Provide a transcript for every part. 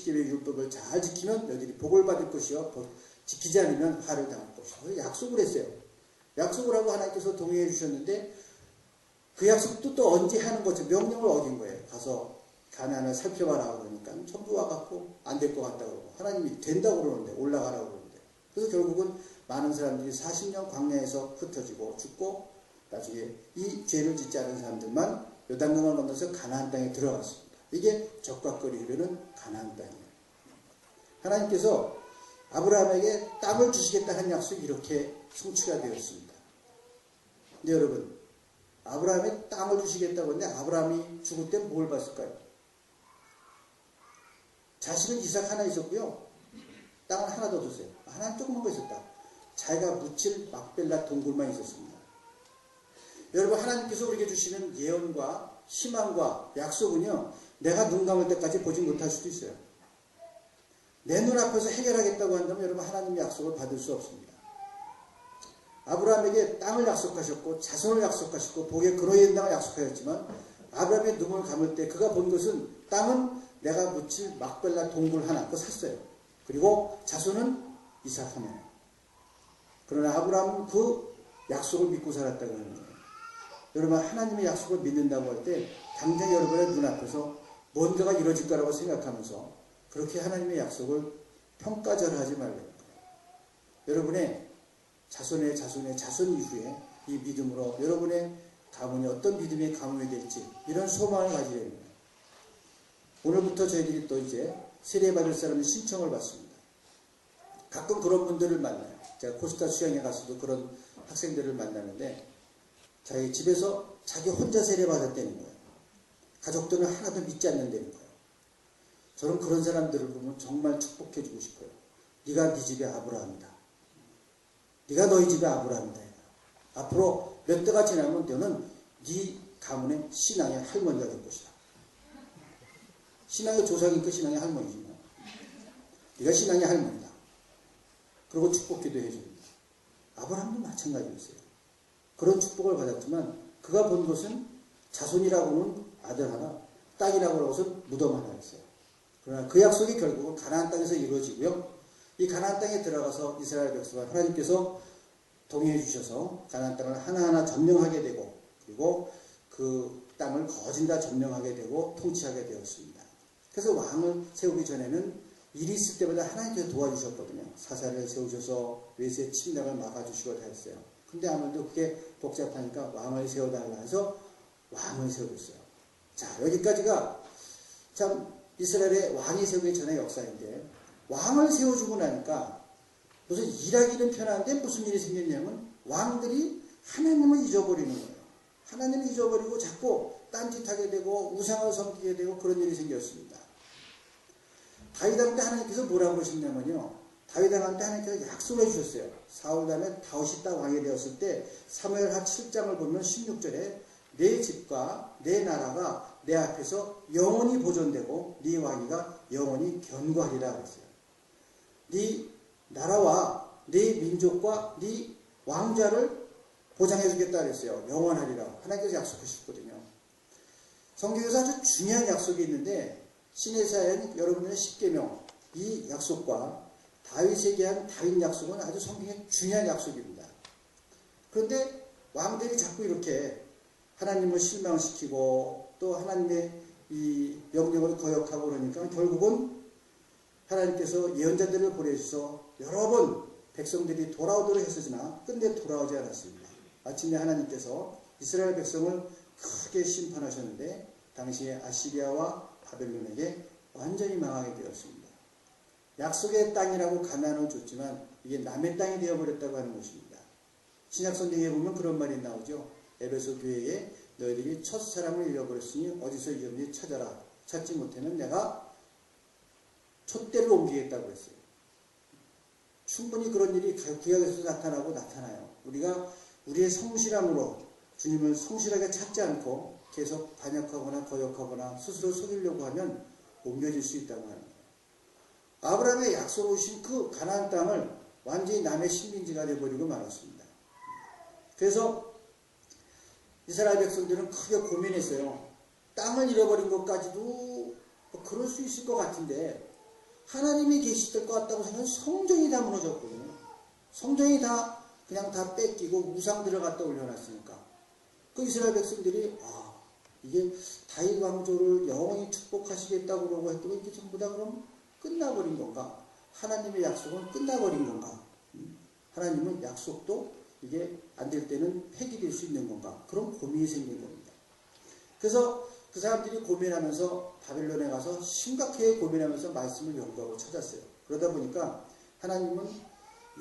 십계명의 율법을 잘 지키면 너희들이 복을 받을 것이요 지키지 않으면 화를 당할 것이요. 약속을 했어요. 약속을 하고 하나님께서 동의해 주셨는데 그 약속도 또 언제 하는 거죠? 명령을 어긴 거예요. 가서 가나안을 살펴봐라 그러니까 전부 와갖고 안 될 것 같다 그러고 하나님이 된다고 그러는데 올라가라고 그러는데 그래서 결국은 많은 사람들이 40년 광야에서 흩어지고 죽고 나중에 이 죄를 짓지 않은 사람들만 요단강을 건너서 가나안 땅에 들어갔습니다. 이게 적과거리 흐르는 가나안 땅이에요. 하나님께서 아브라함에게 땅을 주시겠다 한 약속이 이렇게 성취가 되었습니다. 근데 여러분 아브라함이 땅을 주시겠다고 했는데 아브라함이 죽을 때 뭘 봤을까요? 자식은 이삭 하나 있었고요. 땅을 하나 더 줬어요. 하나는 조그만 거 있었다. 자기가 묻힐 막벨라 동굴만 있었습니다. 여러분 하나님께서 우리에게 주시는 예언과 희망과 약속은요. 내가 눈 감을 때까지 보지 못할 수도 있어요. 내 눈앞에서 해결하겠다고 한다면 여러분 하나님의 약속을 받을 수 없습니다. 아브라함에게 땅을 약속하셨고 자손을 약속하셨고 복의 근원이 된다고 약속하셨지만 아브라함의 눈을 감을 때 그가 본 것은 땅은 내가 묻힐 막벨라 동굴 하나 그거 샀어요. 그리고 자손은 이삭 하나. 그러나 아브라함은 그 약속을 믿고 살았다고 하는 거예요. 여러분 하나님의 약속을 믿는다고 할 때 당장 여러분의 눈앞에서 뭔가가 이루어질 거라고 생각하면서 그렇게 하나님의 약속을 평가절하하지 말라는 거예요. 여러분의 자손의 자손 이후에 이 믿음으로 여러분의 가문이 어떤 믿음의 가문이 될지 이런 소망을 가지려는 거예요. 오늘부터 저희들이 또 이제 세례받을 사람의 신청을 받습니다. 가끔 그런 분들을 만나요. 제가 코스타 수양에 가서도 그런 학생들을 만나는데 자기 집에서 자기 혼자 세례받았다는 거예요. 가족들은 하나도 믿지 않는다는 거예요. 저는 그런 사람들을 보면 정말 축복해 주고 싶어요. 네가 네 집의 아브라함이다. 네가 너희 집의 아브라함이다. 앞으로 몇 대가 지나면 너는 네 가문의 신앙의 할머니가 될 것이다. 신앙의 조상이니까 신앙의 할머니지 뭐. 네가 신앙의 할머니다. 그리고 축복기도 해줍니다. 아브라함도 마찬가지였어요. 그런 축복을 받았지만 그가 본 것은 자손이라고는 아들 하나, 땅이라고 해서 무덤 하나였어요. 그러나 그 약속이 결국은 가나안 땅에서 이루어지고요. 이 가나안 땅에 들어가서 이스라엘 백성을 하나님께서 동의해 주셔서 가나안 땅을 하나하나 점령하게 되고 그리고 그 땅을 거진 다 점령하게 되고 통치하게 되었습니다. 그래서 왕을 세우기 전에는 일이 있을 때마다 하나님께서 도와주셨거든요. 사사를 세우셔서 외세 침략을 막아주시고 다 했어요. 근데 아무래도 그게 복잡하니까 왕을 세워달라 해서 왕을 세워줬어요. 자, 여기까지가 참 이스라엘의 왕이 세우기 전의 역사인데 왕을 세워주고 나니까 무슨 일하기는 편한데 무슨 일이 생겼냐면 왕들이 하나님을 잊어버리는 거예요. 하나님을 잊어버리고 자꾸 딴짓하게 되고 우상을 섬기게 되고 그런 일이 생겼습니다. 다윗한테 하나님께서 뭐라고 하셨냐면요. 다윗한테 하나님께서 약속을 해주셨어요. 사울 다음에 다윗이 딱 왕이 되었을 때 사무엘하 7장을 보면 16절에 내 집과 내 나라가 내 앞에서 영원히 보존되고 네 왕위가 영원히 견고하리라 그랬어요. 네 나라와 네 민족과 네 왕좌를 보장해 주겠다 그랬어요. 영원하리라. 하나님께서 약속하셨거든요. 성경에서 아주 중요한 약속이 있는데 시내사연 여러분들의 십계명 이 약속과 다윗에게 한 다윗 약속은 아주 성경의 중요한 약속입니다. 그런데 왕들이 자꾸 이렇게 하나님을 실망시키고 또 하나님의 이 명령을 거역하고 그러니까 결국은 하나님께서 예언자들을 보내주셔서 여러 번 백성들이 돌아오도록 했으나 끝내 돌아오지 않았습니다. 마침내 하나님께서 이스라엘 백성을 크게 심판하셨는데 당시에 아시리아와 바벨론에게 완전히 망하게 되었습니다. 약속의 땅이라고 가나안을 줬지만 이게 남의 땅이 되어버렸다고 하는 것입니다. 신약성경에 보면 그런 말이 나오죠. 에베소 교회에 너희들이 첫사랑을 잃어버렸으니 어디서 잃었는지 찾아라. 찾지 못하면 내가 촛대를 옮기겠다고 했어요. 충분히 그런 일이 구약에서도 나타나고 나타나요. 우리가 우리의 성실함으로 주님을 성실하게 찾지 않고 계속 반역하거나 거역하거나 스스로 속이려고 하면 옮겨질 수 있다고 하는 거예요. 아브라함의 약속을 주신 그 가나안 땅을 완전히 남의 식민지가 되어버리고 말았습니다. 그래서 이스라엘 백성들은 크게 고민했어요. 땅을 잃어버린 것까지도 뭐 그럴 수 있을 것 같은데 하나님이 계실 것 같다고 생각하면 성전이 다 무너졌거든요. 성전이 다 그냥 다 뺏기고 우상들을 갖다 올려놨으니까. 그 이스라엘 백성들이 이게 다윗 왕조를 영원히 축복하시겠다고 그러고 했더니 이게 전부 다 그럼 끝나버린 건가? 하나님의 약속은 끝나버린 건가? 하나님은 약속도 이게 안 될 때는 폐기될 수 있는 건가? 그런 고민이 생긴 겁니다. 그래서 그 사람들이 고민하면서 바벨론에 가서 심각하게 고민하면서 말씀을 연구하고 찾았어요. 그러다 보니까 하나님은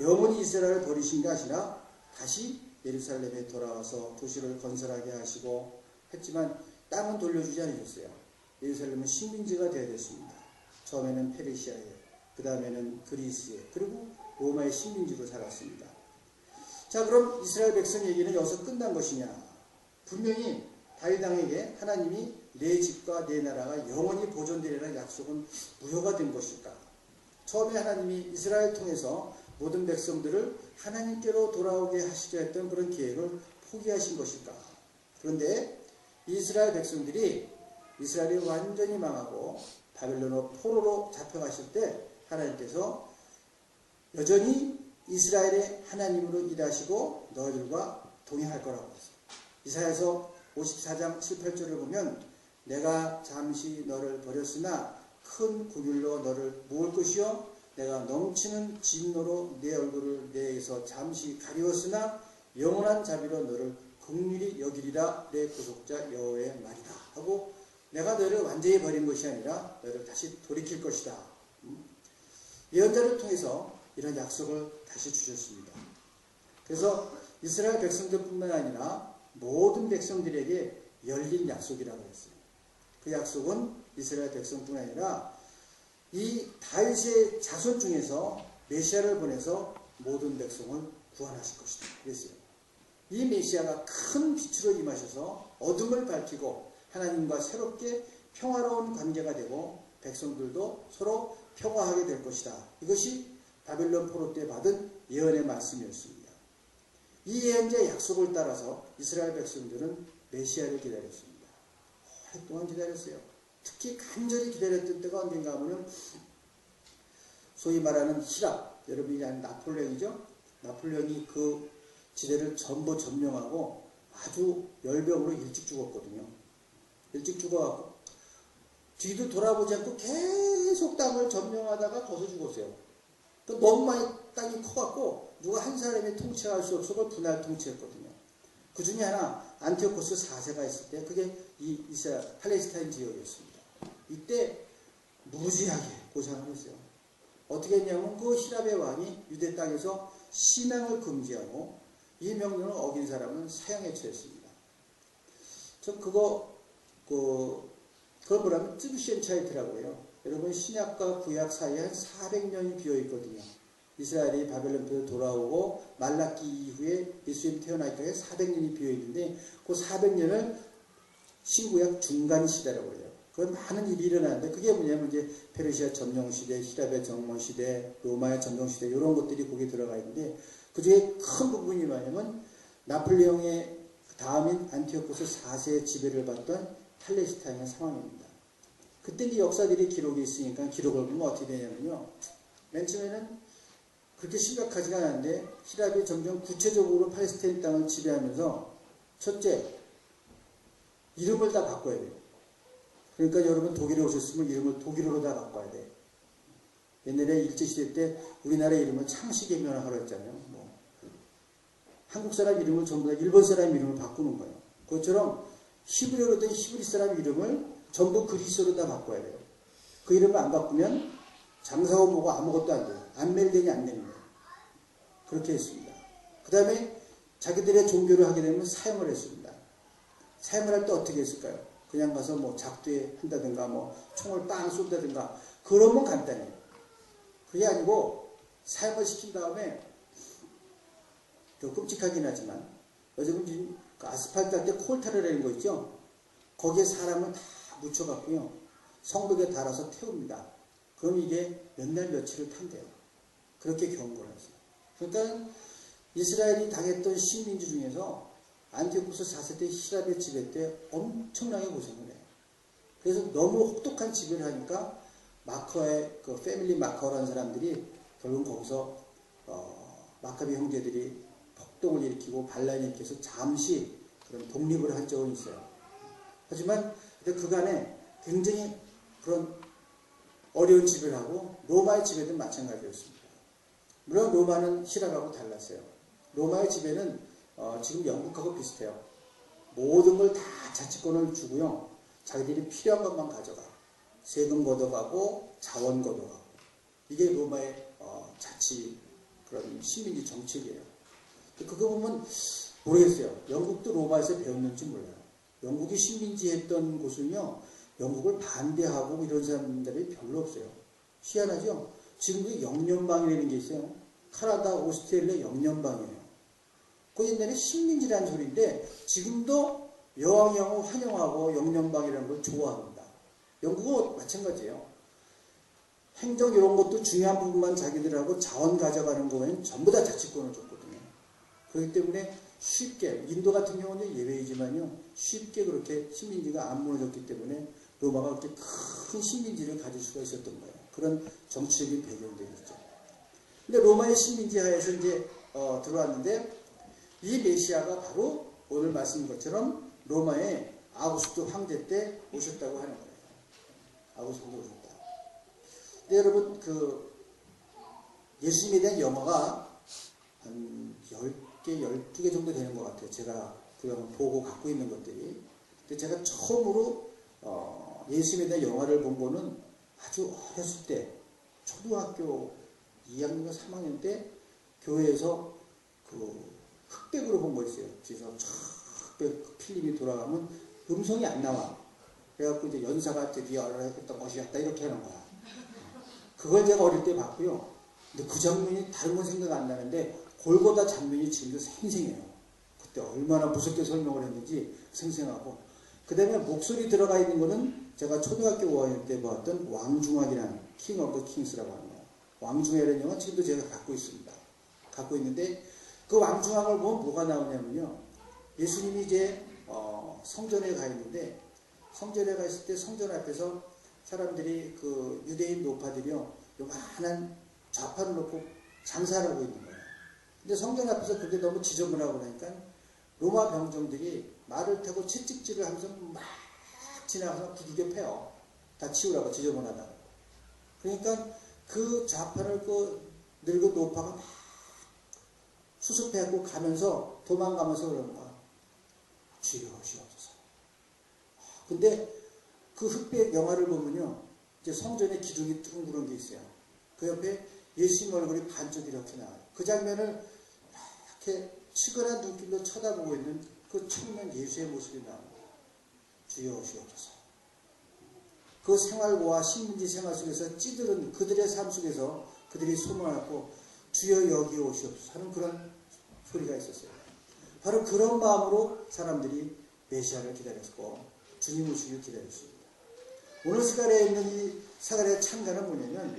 영원히 이스라엘을 버리신 게 아니라 다시 예루살렘에 돌아와서 도시를 건설하게 하시고 했지만 땅은 돌려주지 않으셨어요. 예루살렘은 식민지가 되어야 됐습니다. 처음에는 페르시아에, 그 다음에는 그리스에, 그리고 로마의 식민지로 살았습니다. 자, 그럼 이스라엘 백성 얘기는 여기서 끝난 것이냐? 분명히 다윗 왕에게 하나님이 내 집과 내 나라가 영원히 보존되리라는 약속은 무효가 된 것일까? 처음에 하나님이 이스라엘 통해서 모든 백성들을 하나님께로 돌아오게 하시려 했던 그런 계획을 포기하신 것일까? 그런데 이스라엘 백성들이 이스라엘이 완전히 망하고 바벨론으로 포로로 잡혀가실 때 하나님께서 여전히 이스라엘의 하나님으로 일하시고 너희들과 동행할 거라고 했어요. 이사야서 54장 7, 8절을 보면 내가 잠시 너를 버렸으나 큰 군율로 너를 모을 것이요 내가 넘치는 진노로 내 얼굴을 내에서 잠시 가리웠으나 영원한 자비로 너를 긍휼히 여기리라 내 구속자 여호와의 말이다 하고 내가 너를 완전히 버린 것이 아니라 너를 다시 돌이킬 것이다. 예언자를 통해서 이런 약속을 다시 주셨습니다. 그래서 이스라엘 백성들뿐만 아니라 모든 백성들에게 열린 약속이라고 했어요. 그 약속은 이스라엘 백성뿐만 아니라 이 다윗의 자손 중에서 메시아를 보내서 모든 백성을 구원하실 것이다. 그랬어요. 이 메시아가 큰 빛으로 임하셔서 어둠을 밝히고 하나님과 새롭게 평화로운 관계가 되고 백성들도 서로 평화하게 될 것이다. 이것이 바벨론 포로 때 받은 예언의 말씀이었습니다. 이 예언자의 약속을 따라서 이스라엘 백성들은 메시아를 기다렸습니다. 오랫동안 기다렸어요. 특히 간절히 기다렸던 때가 언젠가 하면은 소위 말하는 히랍, 여러분이 아는 나폴레옹이죠. 나폴레옹이 그 지대를 전부 점령하고 아주 열병으로 일찍 죽었거든요. 일찍 죽어갖고 뒤도 돌아보지 않고 계속 땅을 점령하다가 거기서 죽었어요. 너무 많이 땅이 커갖고 누가 한 사람이 통치할 수 없어 그걸 분할 통치했거든요. 그 중에 하나 안티오코스 4세가 있을 때 그게 이 이스라엘 팔레스타인 지역이었습니다. 이때 무지하게 고생을 했어요. 어떻게 했냐면 그 히랍의 왕이 유대 땅에서 신앙을 금지하고 이 명령을 어긴 사람은 사형에 처했습니다. 그걸 뭐라면 쯔브시엔차이트라고 해요. 여러분 신약과 구약 사이에 한 400년이 비어있거든요. 이스라엘이 바벨론에서 돌아오고 말라기 이후에 예수님 태어나기까지 400년이 비어있는데 그 400년을 신구약 중간 시대라고 해요. 그건 많은 일이 일어나는데 그게 뭐냐면 이제 페르시아 점령시대, 히랍의 점령시대, 로마의 점령시대 이런 것들이 거기에 들어가 있는데 그 중에 큰 부분이 뭐냐면 나폴레옹의 다음인 안티오코스 4세의 지배를 받던 팔레스타인의 상황입니다. 그때 이 역사들이 기록이 있으니까 기록을 보면 어떻게 되냐면요. 맨 처음에는 그렇게 심각하지가 않은데 히랍이 점점 구체적으로 팔레스타인 땅을 지배하면서 첫째, 이름을 다 바꿔야 돼요. 그러니까 여러분 독일에 오셨으면 이름을 독일어로 다 바꿔야 돼요. 옛날에 일제시대 때 우리나라 이름을 창씨개명하라고 했잖아요. 한국 사람 이름을 전부 다 일본 사람 이름을 바꾸는 거예요. 그것처럼 히브리어로든 히브리 사람 이름을 전부 그리스어로 다 바꿔야 돼요. 그 이름을 안 바꾸면 장사고 뭐고 아무것도 안 돼요. 안 멜되니 안 되는 거예요. 그렇게 했습니다. 그 다음에 자기들의 종교를 하게 되면 사형을 했습니다. 사형을 할 때 어떻게 했을까요? 그냥 가서 뭐 작두에 한다든가 뭐 총을 빵 쏜다든가 그러면 간단해요. 그게 아니고 사형을 시킨 다음에 좀 끔찍하긴 하지만 요즘은 그 아스팔트 할 때 콜타르라는 거 있죠? 거기에 사람을 다 묻혀갖고요. 성벽에 달아서 태웁니다. 그럼 이게 몇 날 며칠을 탄대요. 그렇게 경고를 했어요. 그러니까 이스라엘이 당했던 식민지 중에서 안티오코스 4세 때 히랍의 지배 때 엄청나게 고생을 해요. 그래서 너무 혹독한 지배를 하니까 마커의 그 패밀리 마커라는 사람들이 결국 거기서 마카비 형제들이 폭동을 일으키고 반란을 일으켜서 잠시 그런 독립을 한 적은 있어요. 하지만 그간에 굉장히 그런 어려운 지배를 하고 로마의 지배도 마찬가지였습니다. 물론 로마는希腊하고 달랐어요. 로마의 지배는 지금 영국하고 비슷해요. 모든 걸 다 자치권을 주고요. 자기들이 필요한 것만 가져가. 세금 걷어가고 자원 걷어가고. 이게 로마의 자치 그런 식민지 정책이에요. 그거 보면 모르겠어요. 영국도 로마에서 배웠는지 몰라요. 영국이 식민지 했던 곳은요. 영국을 반대하고 이런 사람들이 별로 없어요. 희한하죠? 지금도 영연방이라는 게 있어요. 캐나다, 오스트레일리아 영연방이에요. 그 옛날에 식민지라는 소리인데 지금도 여왕영을 환영하고 영연방이라는 걸 좋아합니다. 영국은 마찬가지예요. 행정 이런 것도 중요한 부분만 자기들하고 자원 가져가는 거에는 전부 다 자치권을 줬거든요. 그렇기 때문에 쉽게, 인도 같은 경우는 예외이지만요, 쉽게 그렇게 식민지가 안 무너졌기 때문에 로마가 그렇게 큰 식민지를 가질 수가 있었던 거예요. 그런 정치적인 배경들이 있죠. 근데 로마의 식민지 하에서 이제 들어왔는데 이 메시아가 바로 오늘 말씀인 것처럼 로마의 아우구스투 황제 때 오셨다고 하는 거예요. 아우구스투 황제 오셨다. 근데 여러분 예수님에 대한 영화가 한 10개, 12개 정도 되는 것 같아요. 제가 그 영화 보고 갖고 있는 것들이. 근데 제가 처음으로 예수님에 대한 영화를 본 거는 아주 어렸을 때 초등학교 2학년, 3학년 때 교회에서 그 흑백으로 본 거 있어요. 그래서 흑백 필름이 돌아가면 음성이 안 나와. 그래갖고 이제 연사가 드디어 했던 것이었다 이렇게 하는 거야. 그걸 제가 어릴 때 봤고요. 근데 그 장면이 다른 건 생각 안 나는데 골고다 장면이 지금도 생생해요. 그때 얼마나 무섭게 설명을 했는지 생생하고. 그 다음에 목소리 들어가 있는 거는 제가 초등학교 5학년 때 보았던 왕중왕이라는 킹 오브 더 킹스라고 하는 거예요. 왕중왕이라는 영화 지금도 제가 갖고 있습니다. 갖고 있는데 그 왕중왕을 보면 뭐가 나오냐면요. 예수님이 이제 성전에 가 있는데 성전에 가 있을 때 성전 앞에서 사람들이 그 유대인 노파들이요. 요만한 좌판을 놓고 장사를 하고 있는 거예요. 근데 성전 앞에서 그게 너무 지저분하고 그러니까 로마 병정들이 말을 타고 채찍질을 하면서 막 지나가서 두들겨 패요. 다 치우라고 지저분하다고. 그러니까 그 좌판을 그 늙은 노파가 막 수습해갖고 가면서 도망가면서 그러는 거야. 주여주옵소서. 근데 그 흑백 영화를 보면요. 이제 성전에 기둥이 둥그런 게 있어요. 그 옆에 예수님 얼굴이 반쪽 이렇게 나와요. 그 장면을 이렇게 치근한 눈길로 쳐다보고 있는 그 청년 예수의 모습이 나옵니다. 주여주옵소서. 그 생활고와 식민지 생활 속에서 찌들은 그들의 삶 속에서 그들이 소망하고 주여 여기 오시옵소서 하는 그런 소리가 있었어요. 바로 그런 마음으로 사람들이 메시아를 기다렸고 주님 오시기를 기다렸습니다. 오늘 스가랴에 있는 이 스가랴 찬가는 뭐냐면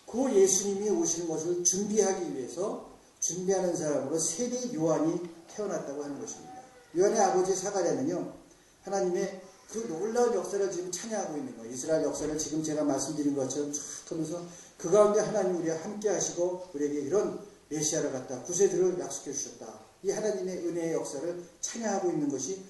그 예수님이 오시는 것을 준비하기 위해서 준비하는 사람으로 세대 요한이 태어났다고 하는 것입니다. 요한의 아버지 스가랴는요. 하나님의 그 놀라운 역사를 지금 찬양하고 있는 거예요. 이스라엘 역사를 지금 제가 말씀드린 것처럼 쫙 하면서 그 가운데 하나님 우리와 함께 하시고 우리에게 이런 메시아를 갖다 구세주를 약속해 주셨다. 이 하나님의 은혜의 역사를 찬양하고 있는 것이